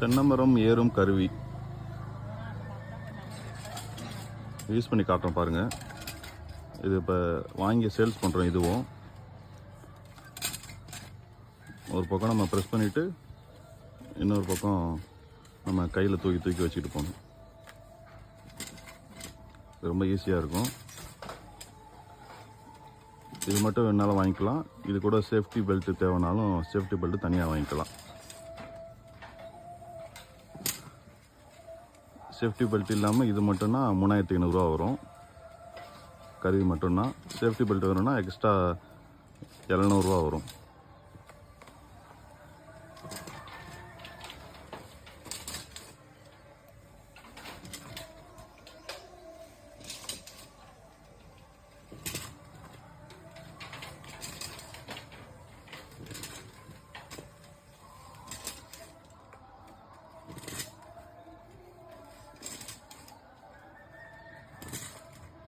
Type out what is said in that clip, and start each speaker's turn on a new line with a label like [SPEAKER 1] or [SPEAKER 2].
[SPEAKER 1] தென்னைமரம் ஏறும் கருவி யூஸ் பண்ணி காட்டுறோம் பாருங்கள். இது இப்போ வாங்கி சேல்ஸ் பண்ணுறோம். இதுவும் ஒரு பக்கம் நம்ம ப்ரெஸ் பண்ணிவிட்டு இன்னொரு பக்கம் நம்ம கையில் தூக்கி தூக்கி வச்சுட்டு போகணும். ரொம்ப ஈஸியாக இருக்கும். இது மட்டும் வேணாலும் வாங்கிக்கலாம். இது கூட சேஃப்டி பெல்ட்டு தேவைனாலும் சேஃப்டி பெல்ட்டு தனியாக வாங்கிக்கலாம். சேஃப்டி பெல்ட் இல்லாமல் இது மட்டும்னா 3500 வரும். கருவி மட்டும்னா. சேஃப்டி பெல்ட் வேணும்னா எக்ஸ்ட்ரா 700 வரும்.